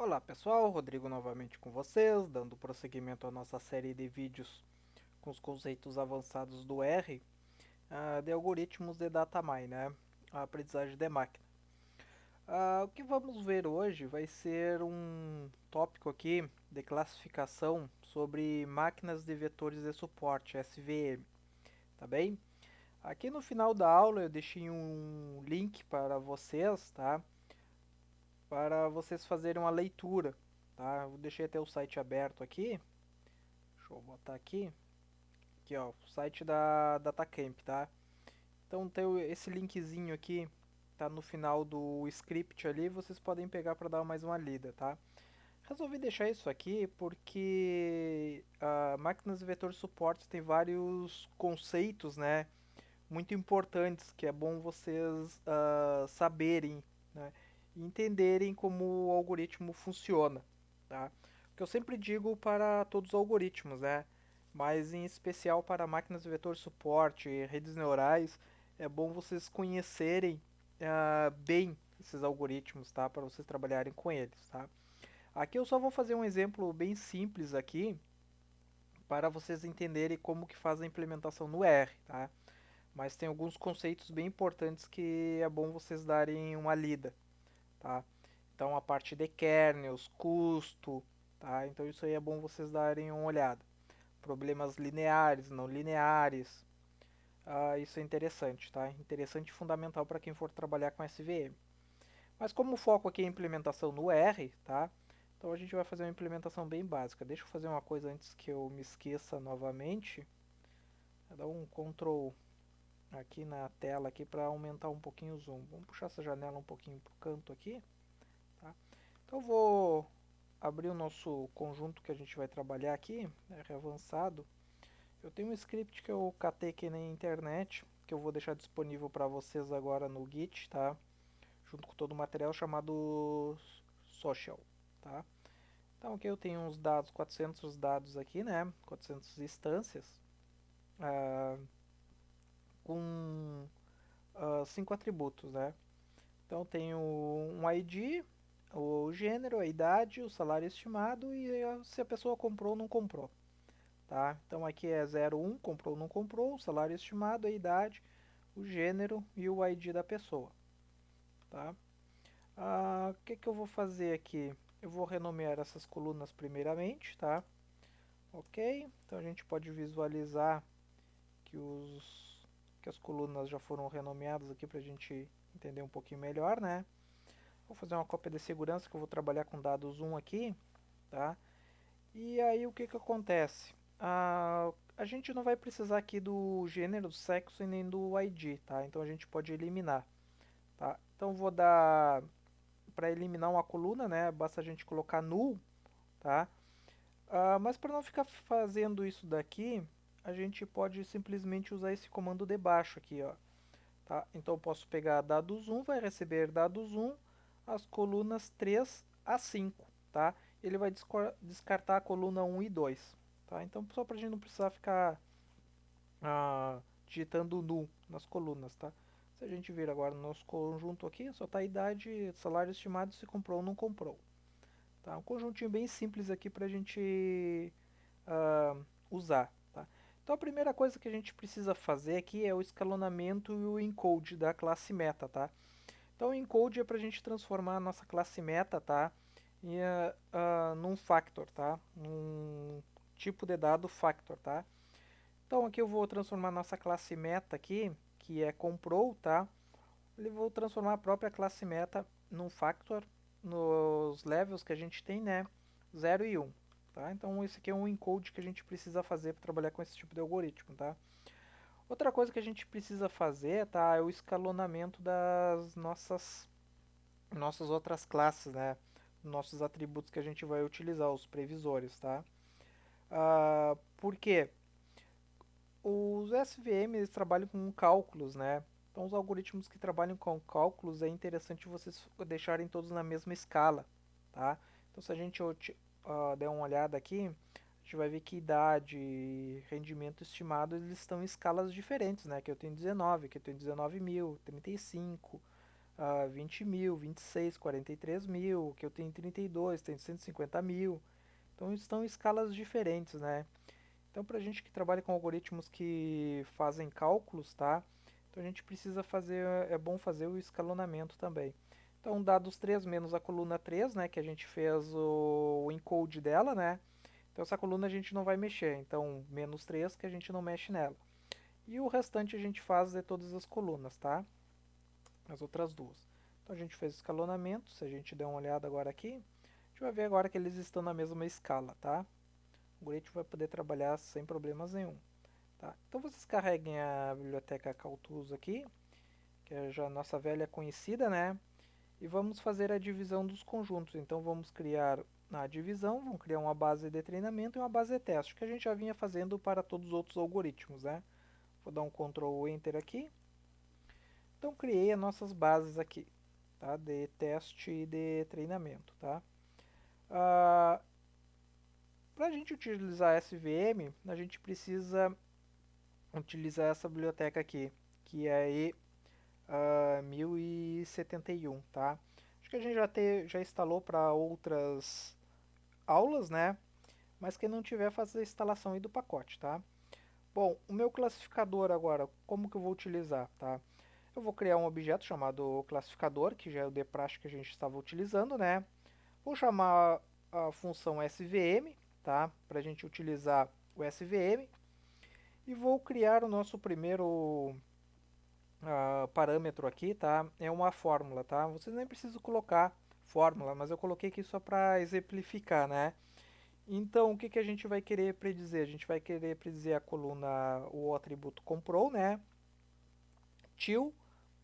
Olá pessoal, Rodrigo novamente com vocês, dando prosseguimento à nossa série de vídeos com os conceitos avançados do R, de algoritmos de datamine, né? A aprendizagem de máquina. O que vamos ver hoje vai ser um tópico aqui de classificação sobre máquinas de vetores de suporte, SVM, tá bem? Aqui no final da aula eu deixei um link para vocês, tá? Para vocês fazerem uma leitura, tá? Eu deixei até o site aberto aqui. Deixa eu botar aqui. Aqui, ó, o site da DataCamp, tá? Então tem esse linkzinho aqui, tá no final do script ali, vocês podem pegar para dar mais uma lida, tá? Resolvi deixar isso aqui porque máquinas de vetor suporte tem vários conceitos, né, muito importantes que é bom vocês saberem, né, e entenderem como o algoritmo funciona, tá? O que eu sempre digo para todos os algoritmos, né, mas em especial para máquinas de vetor suporte, redes neurais, é bom vocês conhecerem bem esses algoritmos, tá? Para vocês trabalharem com eles, tá? Aqui eu só vou fazer um exemplo bem simples aqui para vocês entenderem como que faz a implementação no R, tá? Mas tem alguns conceitos bem importantes que é bom vocês darem uma lida, tá? Então a parte de kernels, custo, tá? Então isso aí é bom vocês darem uma olhada. Problemas lineares, não lineares, isso é interessante, tá? Interessante e fundamental para quem for trabalhar com SVM. Mas como o foco aqui é a implementação no R, tá? Então a gente vai fazer uma implementação bem básica. Deixa eu fazer uma coisa antes que eu me esqueça novamente. Vou dar um Ctrl aqui na tela aqui para aumentar um pouquinho o zoom. Vamos puxar essa janela um pouquinho para o canto aqui, tá? Então eu vou abrir o nosso conjunto que a gente vai trabalhar aqui, R avançado. Eu tenho um script que eu catei aqui na internet, que eu vou deixar disponível para vocês agora no Git, tá? Junto com todo o material chamado Social, tá? Então aqui eu tenho uns dados, 400 dados aqui, né? 400 instâncias, com 5 atributos, né? Então tenho um ID, o gênero, a idade, o salário estimado e se a pessoa comprou ou não comprou. Tá? Então aqui é 01, comprou ou não comprou, o salário estimado, a idade, o gênero e o ID da pessoa. Tá? O que eu vou fazer aqui? Eu vou renomear essas colunas primeiramente, tá? Ok, então a gente pode visualizar que, que as colunas já foram renomeadas aqui para a gente entender um pouquinho melhor, né? Vou fazer uma cópia de segurança que eu vou trabalhar com dados 1 aqui, tá? E aí o que que acontece? A gente não vai precisar aqui do gênero, do sexo e nem do ID, tá? Então a gente pode eliminar, tá? Então vou dar para eliminar uma coluna, né? Basta a gente colocar null, tá? Mas para não ficar fazendo isso daqui, a gente pode simplesmente usar esse comando de baixo aqui, ó. Tá? Então eu posso pegar dados 1, vai receber dados 1, as colunas 3 a 5, tá? Ele vai descartar a coluna 1 e 2, tá? Então só para a gente não precisar ficar digitando null nas colunas, tá? Se a gente vir agora no nosso conjunto aqui, só tá a idade, salário estimado, se comprou ou não comprou. Tá? Um conjuntinho bem simples aqui para a gente usar. Tá? Então a primeira coisa que a gente precisa fazer aqui é o escalonamento e o encode da classe meta, tá? Então o encode é para a gente transformar a nossa classe meta, tá? Num factor, tá? Num tipo de dado factor, tá? Então aqui eu vou transformar a nossa classe meta aqui, que é comprou, tá? Eu vou transformar a própria classe meta num factor nos levels que a gente tem, né? 0 e 1. Tá? Então esse aqui é um encode que a gente precisa fazer para trabalhar com esse tipo de algoritmo, tá? Outra coisa que a gente precisa fazer, tá, é o escalonamento das nossas outras classes, né? Nossos atributos que a gente vai utilizar, os previsores, tá? Por quê? Os SVM eles trabalham com cálculos, né? Então os algoritmos que trabalham com cálculos é interessante vocês deixarem todos na mesma escala, tá? Então se a gente der uma olhada aqui, a gente vai ver que idade e rendimento estimado eles estão em escalas diferentes, né? Que eu tenho 19, que eu tenho 19.000, 35, 20 mil, 26, 43 mil, que eu tenho 32, tenho 150 mil. Então estão em escalas diferentes, né? Então para a gente que trabalha com algoritmos que fazem cálculos, tá? Então a gente precisa fazer, é bom fazer o escalonamento também. Então dados 3 menos a coluna 3, né? Que a gente fez o encode dela, né? Então essa coluna a gente não vai mexer, então menos 3 que a gente não mexe nela. E o restante a gente faz de todas as colunas, tá? As outras duas. Então a gente fez escalonamento, se a gente der uma olhada agora aqui, a gente vai ver agora que eles estão na mesma escala, tá? O algoritmo vai poder trabalhar sem problemas nenhum. Tá? Então vocês carreguem a biblioteca Caltuz aqui, que é já a nossa velha conhecida, né? E vamos fazer a divisão dos conjuntos. Então vamos criar na divisão, vamos criar uma base de treinamento e uma base de teste, que a gente já vinha fazendo para todos os outros algoritmos, né? Vou dar um Ctrl Enter aqui. Então criei as nossas bases aqui, tá? De teste e de treinamento, tá? Para a gente utilizar SVM, a gente precisa utilizar essa biblioteca aqui, que é a E1071, tá? Acho que a gente já instalou para outras aulas, né? Mas quem não tiver, faz a instalação aí do pacote, tá? Bom, o meu classificador agora, como que eu vou utilizar, tá? Eu vou criar um objeto chamado classificador, que já é o de praxe que a gente estava utilizando, né? Vou chamar a função SVM, tá? Para a gente utilizar o SVM. E vou criar o nosso primeiro parâmetro aqui, tá? É uma fórmula, tá? Vocês nem precisam colocar fórmula, mas eu coloquei aqui só para exemplificar, né? Então, o que que a gente vai querer predizer? A gente vai querer predizer a coluna, o atributo comprou, né? Till,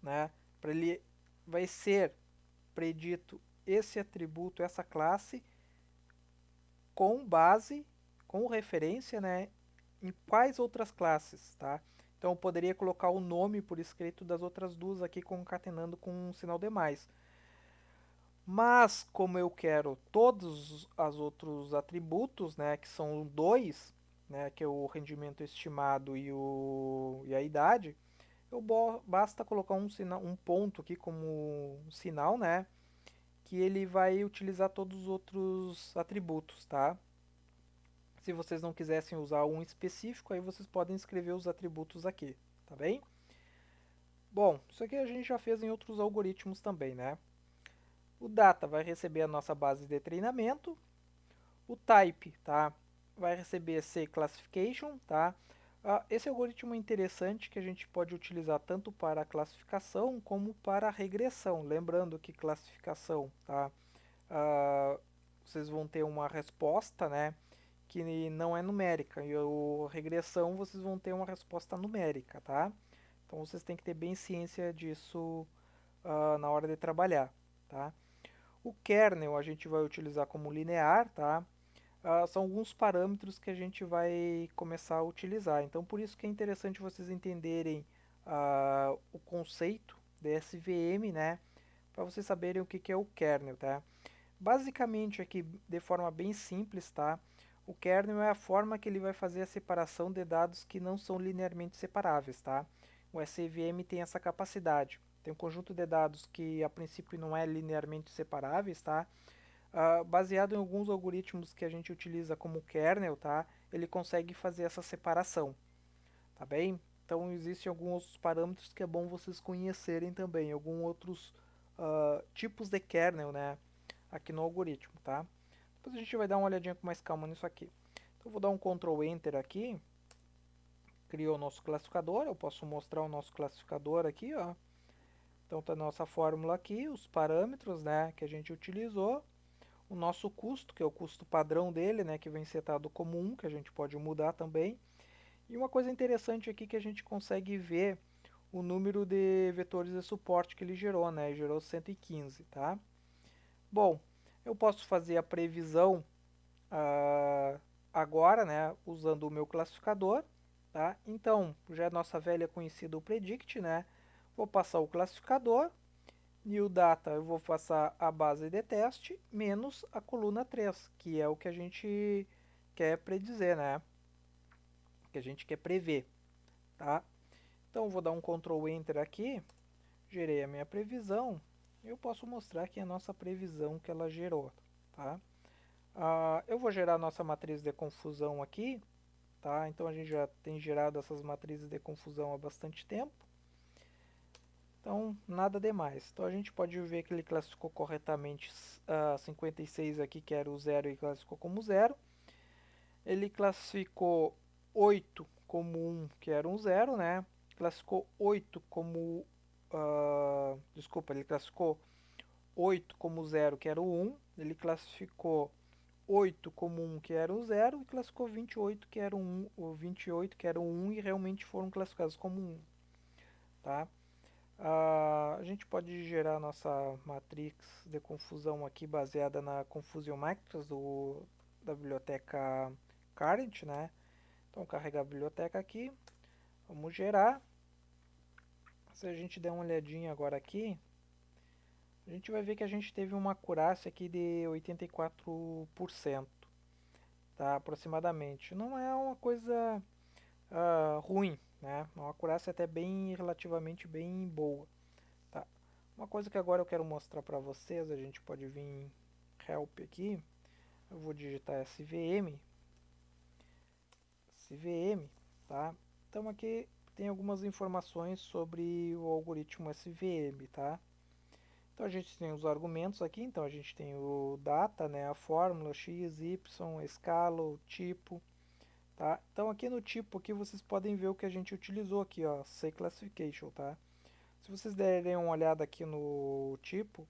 né? Para ele vai ser predito esse atributo, essa classe, com base, com referência, né? Em quais outras classes, tá? Então eu poderia colocar o nome por escrito das outras duas aqui concatenando com um sinal de mais. Mas como eu quero todos os outros atributos, né, que são dois, né, que é o rendimento estimado e a idade, basta colocar um ponto aqui como um sinal, né, que ele vai utilizar todos os outros atributos, tá? Se vocês não quisessem usar um específico, aí vocês podem escrever os atributos aqui, tá bem? Bom, isso aqui a gente já fez em outros algoritmos também, né? O data vai receber a nossa base de treinamento. O type, tá? Vai receber C classification, tá? Esse algoritmo é interessante que a gente pode utilizar tanto para a classificação como para a regressão. Lembrando que classificação, tá? Vocês vão ter uma resposta, né? Que não é numérica. E a regressão vocês vão ter uma resposta numérica, tá? Então vocês têm que ter bem ciência disso na hora de trabalhar, tá? O kernel a gente vai utilizar como linear, tá? São alguns parâmetros que a gente vai começar a utilizar. Então por isso que é interessante vocês entenderem o conceito de SVM, né? Para vocês saberem o que, que é o kernel, tá? Basicamente aqui, de forma bem simples, tá? O kernel é a forma que ele vai fazer a separação de dados que não são linearmente separáveis, tá? O SVM tem essa capacidade. Tem um conjunto de dados que a princípio não é linearmente separáveis, tá? Baseado em alguns algoritmos que a gente utiliza como kernel, tá? Ele consegue fazer essa separação, tá bem? Então existem alguns parâmetros que é bom vocês conhecerem também, alguns outros tipos de kernel, né? Aqui no algoritmo, tá? Depois a gente vai dar uma olhadinha com mais calma nisso aqui. Então eu vou dar um Ctrl Enter aqui, criou o nosso classificador, eu posso mostrar o nosso classificador aqui, ó. Então tá a nossa fórmula aqui, os parâmetros, né, que a gente utilizou, o nosso custo, que é o custo padrão dele, né, que vem setado como 1, que a gente pode mudar também. E uma coisa interessante aqui que a gente consegue ver o número de vetores de suporte que ele gerou, né, gerou 115, tá? Bom, eu posso fazer a previsão agora, né, usando o meu classificador, tá? Então, já é nossa velha conhecida o predict, né? Vou passar o classificador, new data eu vou passar a base de teste menos a coluna 3, que é o que a gente quer predizer, né? Que a gente quer prever, tá? Então, vou dar um Ctrl Enter aqui, gerei a minha previsão, eu posso mostrar aqui a nossa previsão que ela gerou, tá? Eu vou gerar a nossa matriz de confusão aqui, tá? Então a gente já tem gerado essas matrizes de confusão há bastante tempo. Então, nada demais. Então a gente pode ver que ele classificou corretamente 56 aqui, que era o zero, e classificou como zero. Ele classificou 8 como 1, que era um zero, né? Classificou 8 como... desculpa, ele classificou 8 como zero, que era o 1. Ele classificou 8 como 1, que era o zero, e classificou 28, que era o 1, o 28, que era o 1, e realmente foram classificados como 1, tá? A gente pode gerar a nossa matrix de confusão aqui baseada na Confusion Matrix da biblioteca Current, né? Então carregar a biblioteca aqui, vamos gerar. Se a gente der uma olhadinha agora aqui, a gente vai ver que a gente teve uma acurácia aqui de 84%, tá? Aproximadamente. Não é uma coisa ruim, né? É uma acurácia até bem, relativamente bem boa. Tá. Uma coisa que agora eu quero mostrar para vocês, a gente pode vir em help aqui, eu vou digitar SVM, tá? Então aqui tem algumas informações sobre o algoritmo SVM, tá? Então a gente tem os argumentos aqui, então a gente tem o data, né, a fórmula x, y, a escala, o tipo, tá? Então aqui no tipo aqui vocês podem ver o que a gente utilizou aqui, ó, CClassification, tá? Se vocês derem uma olhada aqui no tipo,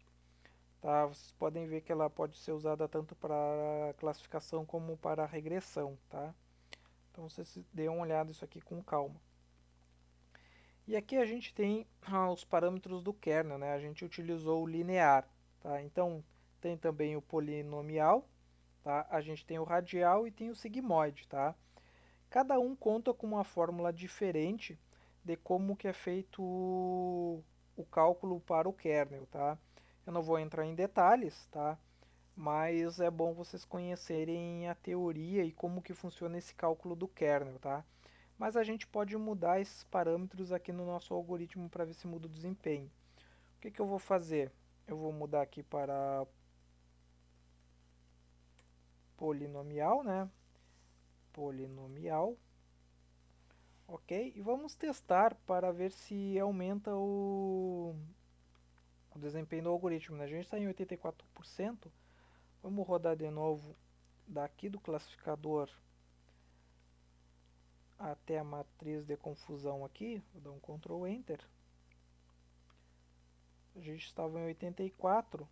tá? Vocês podem ver que ela pode ser usada tanto para classificação como para regressão, tá? Então vocês deem uma olhada isso aqui com calma. E aqui a gente tem os parâmetros do kernel, né? A gente utilizou o linear, tá? Então tem também o polinomial, tá? A gente tem o radial e tem o sigmoide, tá? Cada um conta com uma fórmula diferente de como que é feito o cálculo para o kernel, tá? Eu não vou entrar em detalhes, tá? Mas é bom vocês conhecerem a teoria e como que funciona esse cálculo do kernel, tá? Mas a gente pode mudar esses parâmetros aqui no nosso algoritmo para ver se muda o desempenho. O que que eu vou fazer? Eu vou mudar aqui para polinomial, né? Polinomial, ok? E vamos testar para ver se aumenta o desempenho do algoritmo, né? A gente está em 84%. Vamos rodar de novo daqui do classificador até a matriz de confusão aqui. Vou dar um Ctrl Enter. A gente estava em 84.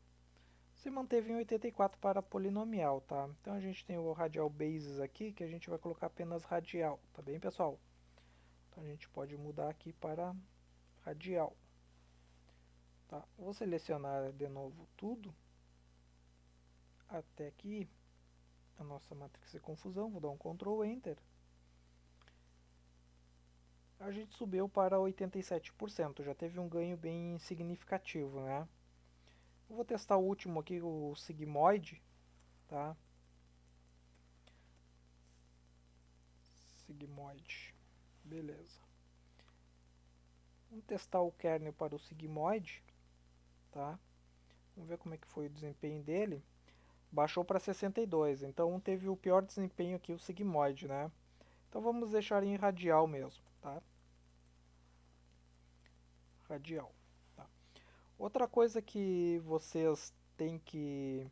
Se manteve em 84 para polinomial, tá? Então a gente tem o radial basis aqui, que a gente vai colocar apenas radial, tá bem, pessoal? Então a gente pode mudar aqui para radial, tá? Vou selecionar de novo tudo até aqui a nossa matriz de confusão, vou dar um Ctrl Enter. A gente subiu para 87%, já teve um ganho bem significativo, né? Eu vou testar o último aqui, o sigmoide, tá? Sigmoide, beleza. Vamos testar o kernel para o sigmoide, tá? Vamos ver como é que foi o desempenho dele. Baixou para 62, então teve o pior desempenho aqui, o sigmoide, né? Então vamos deixar em radial mesmo, tá? Radial, tá? Outra coisa que vocês têm que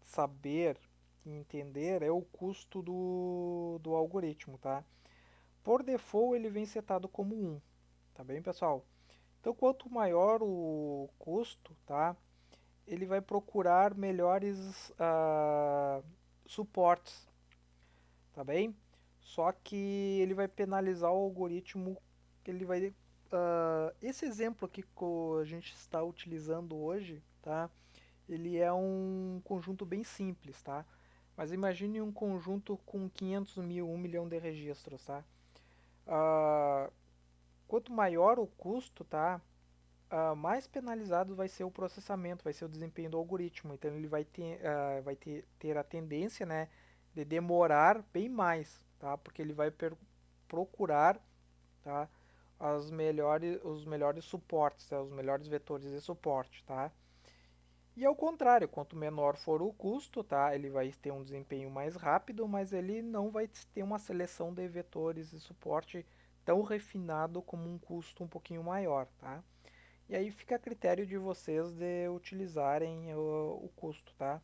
saber e entender é o custo do algoritmo, tá? Por default ele vem setado como 1, tá bem, pessoal? Então quanto maior o custo, tá? Ele vai procurar melhores suportes, tá bem? Só que ele vai penalizar o algoritmo, ele vai esse exemplo aqui que a gente está utilizando hoje, tá? Ele é um conjunto bem simples, tá? Mas imagine um conjunto com 500 mil, 1 milhão de registros, tá? Ah, quanto maior o custo, tá? Mais penalizado vai ser o processamento, vai ser o desempenho do algoritmo. Então ele ter a tendência, né, de demorar bem mais, tá? Porque ele vai procurar, tá, os melhores suportes, tá? Os melhores vetores de suporte, tá? E ao contrário, quanto menor for o custo, tá? Ele vai ter um desempenho mais rápido, mas ele não vai ter uma seleção de vetores e suporte tão refinado como um custo um pouquinho maior, tá? E aí fica a critério de vocês de utilizarem o custo, tá?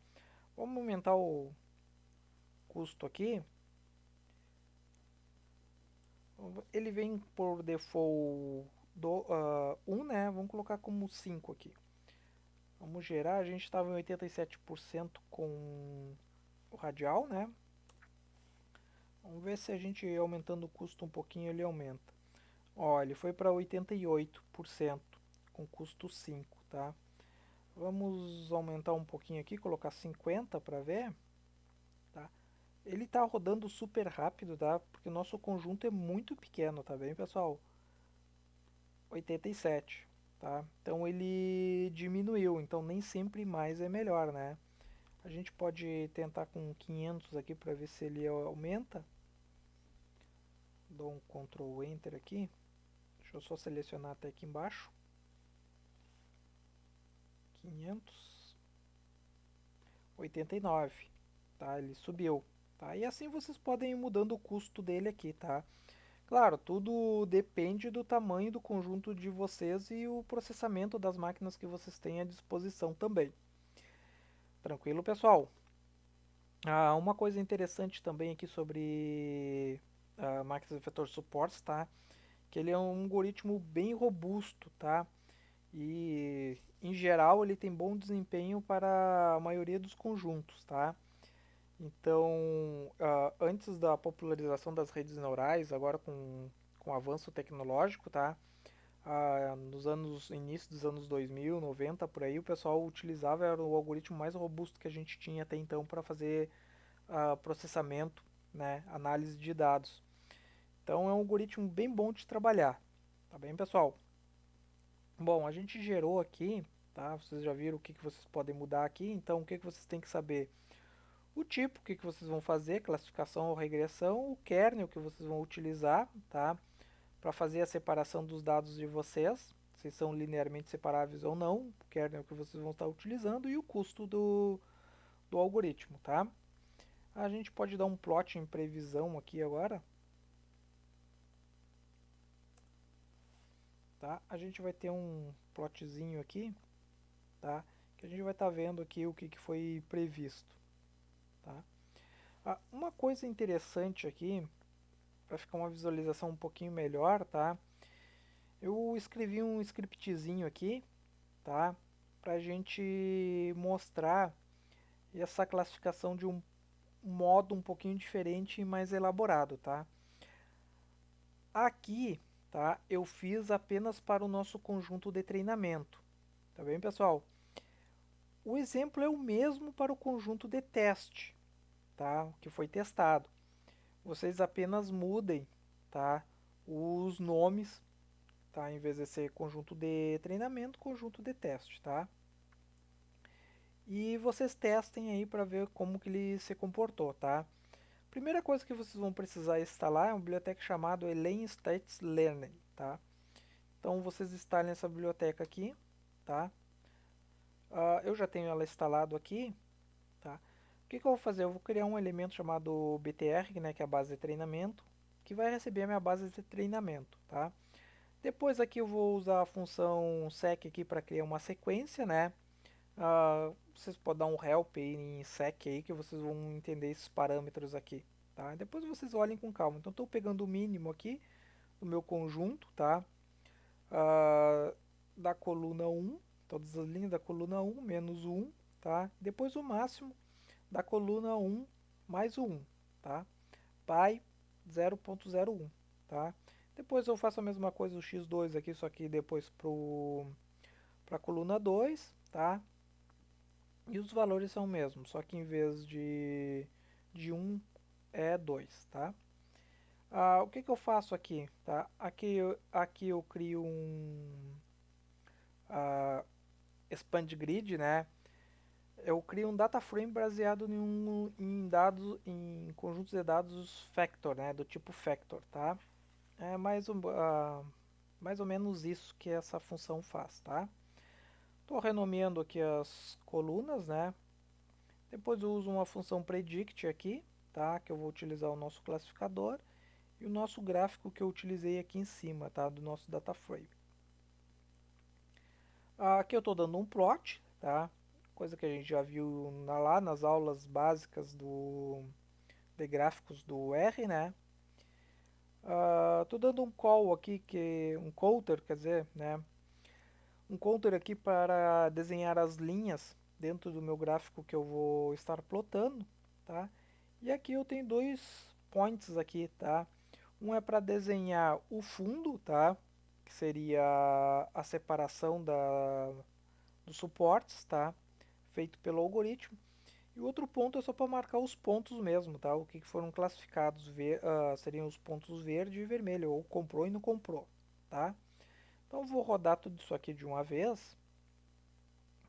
Vamos aumentar o custo aqui. Ele vem por default 1, né? Vamos colocar como 5 aqui. Vamos gerar, a gente estava em 87% com o radial, né? Vamos ver se a gente aumentando o custo um pouquinho ele aumenta. Ó, ele foi para 88% com custo 5, tá? Vamos aumentar um pouquinho aqui, colocar 50 para ver, tá? Ele tá rodando super rápido, tá? Porque o nosso conjunto é muito pequeno, tá bem, pessoal? 87, tá? Então ele diminuiu, então nem sempre mais é melhor, né? A gente pode tentar com 500 aqui para ver se ele aumenta. Dou um Ctrl Enter aqui. Deixa eu só selecionar até aqui embaixo. 500, 89, tá? Ele subiu, tá? E assim vocês podem ir mudando o custo dele aqui, tá? Claro, tudo depende do tamanho do conjunto de vocês e o processamento das máquinas que vocês têm à disposição também. Tranquilo, pessoal? Uma coisa interessante também aqui sobre máquinas de vetor supports, tá? Que ele é um algoritmo bem robusto, tá? E em geral ele tem bom desempenho para a maioria dos conjuntos, tá? Então, antes da popularização das redes neurais, agora com o avanço tecnológico, tá? Nos anos início dos anos 2000, 90 por aí, o pessoal utilizava era o algoritmo mais robusto que a gente tinha até então para fazer processamento, né, análise de dados. Então é um algoritmo bem bom de trabalhar, tá bem, pessoal? Bom, a gente gerou aqui, tá? Vocês já viram o que vocês podem mudar aqui, então o que vocês têm que saber? O tipo, o que vocês vão fazer, classificação ou regressão, o kernel que vocês vão utilizar, tá? Para fazer a separação dos dados de vocês, se são linearmente separáveis ou não, o kernel que vocês vão estar utilizando e o custo do algoritmo, tá? A gente pode dar um plot em previsão aqui agora, tá? A gente vai ter um plotzinho aqui, tá? Que a gente vai estar vendo aqui o que foi previsto, tá? Uma coisa interessante aqui, para ficar uma visualização um pouquinho melhor, tá? Eu escrevi um scriptzinho aqui, tá? Pra gente mostrar essa classificação de um modo um pouquinho diferente e mais elaborado, tá? Aqui, tá? Eu fiz apenas para o nosso conjunto de treinamento, tá bem, pessoal? O exemplo é o mesmo para o conjunto de teste, tá? Que foi testado. Vocês apenas mudem, tá? Os nomes, tá? Em vez de ser conjunto de treinamento, conjunto de teste, tá? E vocês testem aí para ver como que ele se comportou, tá? Primeira coisa que vocês vão precisar instalar é uma biblioteca chamada Elen Stats Learning, tá? Então vocês instalem essa biblioteca aqui, tá? Eu já tenho ela instalado aqui, tá? O que eu vou fazer? Eu vou criar um elemento chamado BTR, né, que é a base de treinamento, que vai receber a minha base de treinamento, tá? Depois aqui eu vou usar a função sec aqui para criar uma sequência, né? Vocês podem dar um help aí em sec aí que vocês vão entender esses parâmetros aqui, tá? Depois vocês olhem com calma. Então estou pegando o mínimo aqui do meu conjunto, tá? Ah, da coluna 1, todas as linhas da coluna 1 menos o 1, tá? Depois o máximo da coluna 1 mais o 1, tá? Pi 0.01, tá? Depois eu faço a mesma coisa o x2 aqui, só que depois para a coluna 2, tá? E os valores são o mesmo, só que em vez de 1 é 2, tá? O que eu faço aqui, tá? Aqui eu crio um expand grid, né? Eu crio um data frame baseado em dados, em conjuntos de dados factor, né? Do tipo factor, tá? Mais ou menos isso que essa função faz, tá? Estou renomeando aqui as colunas, né? Depois eu uso uma função predict aqui, tá? Que eu vou utilizar o nosso classificador e o nosso gráfico que eu utilizei aqui em cima, tá? Do nosso data frame. Aqui eu estou dando um plot, tá? Coisa que a gente já viu lá nas aulas básicas de gráficos do R, né? Estou dando um call aqui, um counter, quer dizer, né? Um counter aqui para desenhar as linhas dentro do meu gráfico que eu vou estar plotando, tá? E aqui eu tenho dois points aqui, tá? Um é para desenhar o fundo, tá? Que seria a separação dos suportes, tá? Feito pelo algoritmo. E o outro ponto é só para marcar os pontos mesmo, tá? O que foram classificados seriam os pontos verde e vermelho, ou comprou e não comprou, tá? Então eu vou rodar tudo isso aqui de uma vez,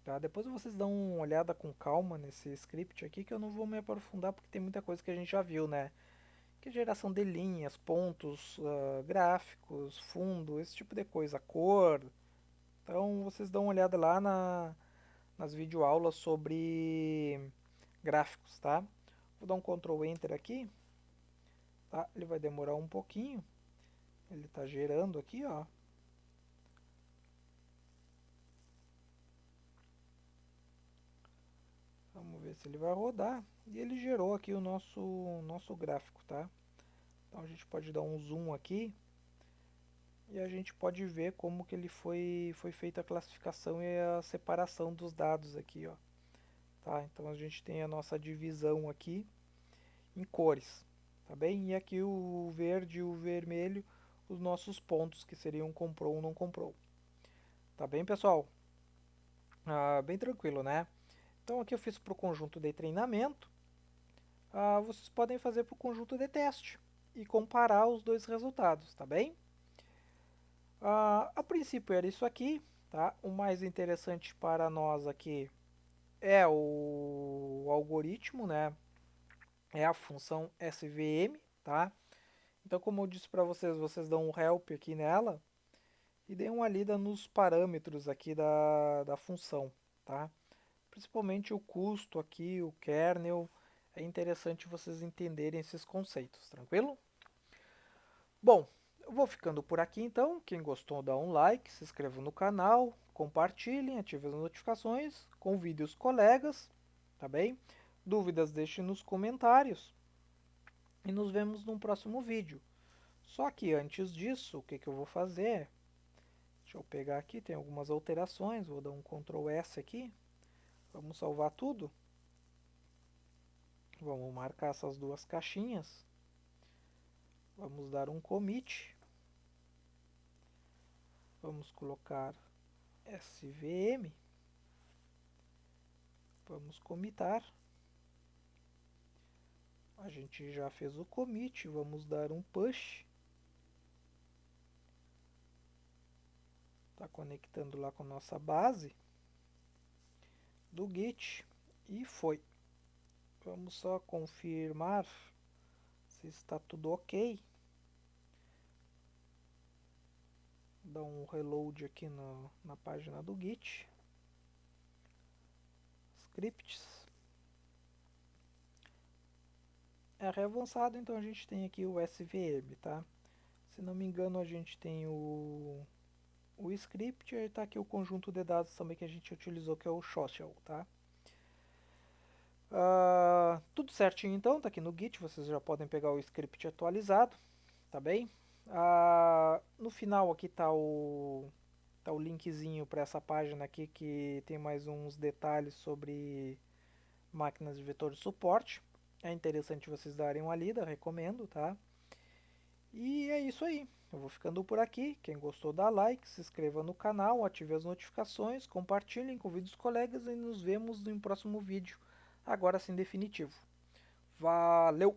tá? Depois vocês dão uma olhada com calma nesse script aqui, que eu não vou me aprofundar porque tem muita coisa que a gente já viu, né? Que é geração de linhas, pontos, gráficos, fundo, esse tipo de coisa, cor. Então vocês dão uma olhada lá nas videoaulas sobre gráficos, tá? Vou dar um Ctrl Enter aqui, tá? Ele vai demorar um pouquinho. Ele está gerando aqui, ó. Vamos ver se ele vai rodar. E ele gerou aqui o nosso gráfico, tá? Então a gente pode dar um zoom aqui e a gente pode ver como que ele foi feita a classificação e a separação dos dados aqui, ó. Tá? Então a gente tem a nossa divisão aqui em cores, tá bem? E aqui o verde e o vermelho, os nossos pontos que seriam comprou ou não comprou. Tá bem, pessoal? Bem tranquilo, né? Então aqui eu fiz para o conjunto de treinamento. Vocês podem fazer para o conjunto de teste e comparar os dois resultados, tá bem? A princípio era isso aqui, tá? O mais interessante para nós aqui é o algoritmo, né? É a função SVM, tá? Então, como eu disse para vocês, vocês dão um help aqui nela e deem uma lida nos parâmetros aqui da função, tá? Principalmente o custo aqui, o kernel, é interessante vocês entenderem esses conceitos, tranquilo? Bom, eu vou ficando por aqui então. Quem gostou, dá um like, se inscreva no canal, compartilhem, ative as notificações, convide os colegas, tá bem? Dúvidas deixe nos comentários e nos vemos num próximo vídeo. Só que antes disso, o que eu vou fazer? Deixa eu pegar aqui, tem algumas alterações, vou dar um Ctrl S aqui. Vamos salvar tudo. Vamos marcar essas duas caixinhas. Vamos dar um commit. Vamos colocar SVM. Vamos commitar. A gente já fez o commit, vamos dar um push. Está conectando lá com a nossa base do Git e foi. Vamos só confirmar se está tudo ok. Dá um reload aqui na página do Git. Scripts. R avançado, então a gente tem aqui o SVM, tá? Se não me engano, a gente tem o script e está aqui o conjunto de dados também que a gente utilizou, que é o social, tá? Tudo certinho então, tá aqui no Git, vocês já podem pegar o script atualizado, tá bem? No final aqui tá o linkzinho para essa página aqui que tem mais uns detalhes sobre máquinas de vetor de suporte. É interessante vocês darem uma lida, recomendo, tá? E é isso aí. Eu vou ficando por aqui. Quem gostou, dá like, se inscreva no canal, ative as notificações, compartilhem, convide os colegas e nos vemos no próximo vídeo. Agora sim definitivo. Valeu!